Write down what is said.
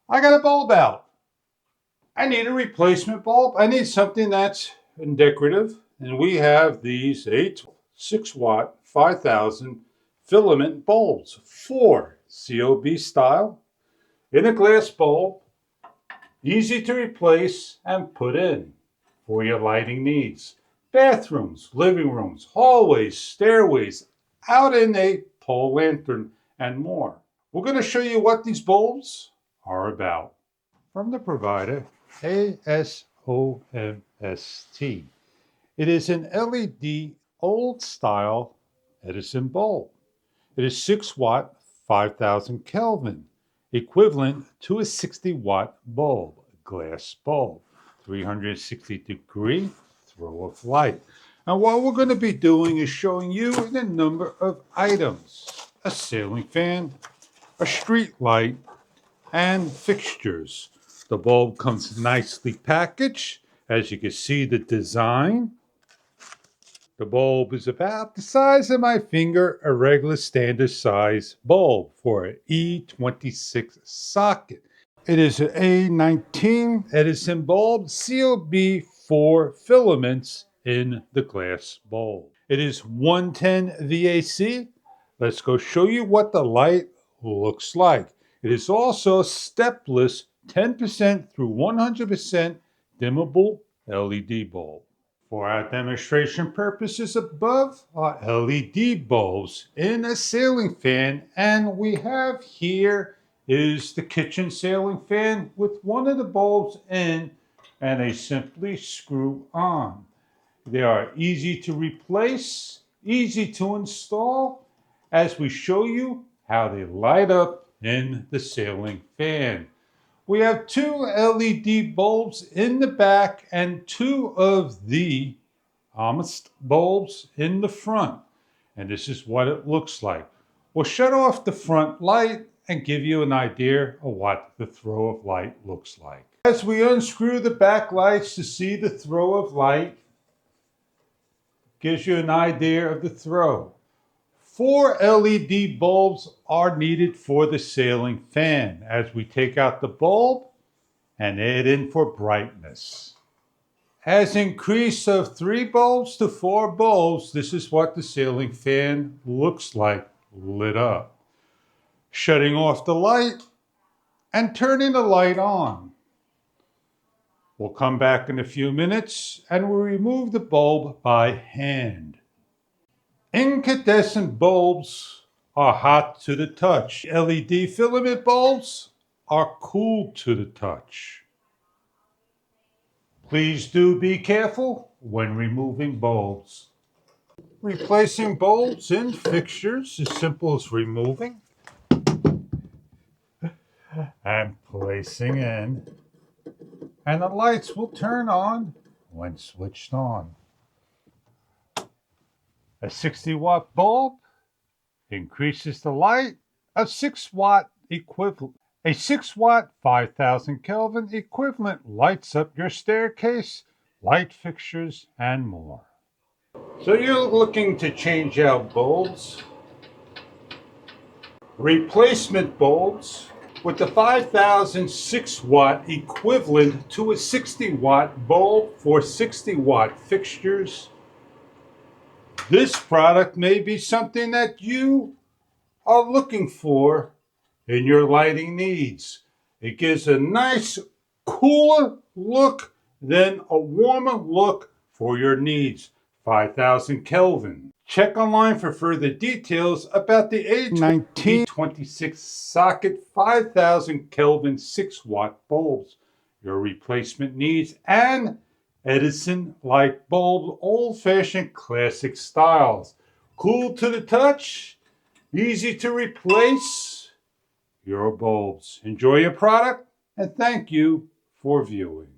I got a bulb out. I need a replacement bulb. I need something that's decorative. And we have these 6 watt 5000 filament bulbs, 4 COB style, in a glass bulb, easy to replace and put in for your lighting needs. Bathrooms, living rooms, hallways, stairways, out in a pole lantern, and more. We're going to show you what these bulbs are about. From the provider, ASOMST. It is an LED old style Edison bulb. It is 6 watt, 5000 Kelvin, equivalent to a 60 watt bulb, glass bulb, 360-degree throw of light. And what we're going to be doing is showing you the number of items: a ceiling fan, a street light, and fixtures. The bulb comes nicely packaged. As you can see, the design. The bulb is about the size of my finger, a regular standard size bulb for an E26 socket. It is an A19 Edison bulb, COB 4 filaments in the glass bulb. It is 110 VAC. Let's go show you what the light looks like. It is also stepless 10% through 100% dimmable LED bulb. For our demonstration purposes above are LED bulbs in a ceiling fan, and we have here is the kitchen ceiling fan with one of the bulbs in, and they simply screw on. They are easy to replace, easy to install, as we show you how they light up in the ceiling fan. We have 2 LED bulbs in the back and 2 of the ASOMST bulbs in the front. And this is what it looks like. We'll shut off the front light and give you an idea of what the throw of light looks like. As we unscrew the back lights to see the throw of light, gives you an idea of the throw. 4 LED bulbs are needed for the ceiling fan as we take out the bulb and add in for brightness. As increase of 3 bulbs to 4 bulbs, this is what the ceiling fan looks like lit up. Shutting off the light and turning the light on. We'll come back in a few minutes and we'll remove the bulb by hand. Incandescent bulbs are hot to the touch. LED filament bulbs are cool to the touch. Please do be careful when removing bulbs. Replacing bulbs in fixtures is simple as removing and placing in, and the lights will turn on when switched on. A 60 watt bulb increases the light of 6 watt equivalent. A 6 watt 5000 Kelvin equivalent lights up your staircase, light fixtures, and more. So you're looking to change out bulbs, replacement bulbs with the 5000 6 watt equivalent to a 60 watt bulb for 60 watt fixtures. This product may be something that you are looking for in your lighting needs. It gives a nice, cooler look than a warmer look for your needs. 5000 Kelvin. Check online for further details about the A19 26 socket 5000 Kelvin 6 watt bulbs, your replacement needs, and Edison light bulb, old-fashioned classic styles. Cool to the touch, easy to replace your bulbs. Enjoy your product, and thank you for viewing.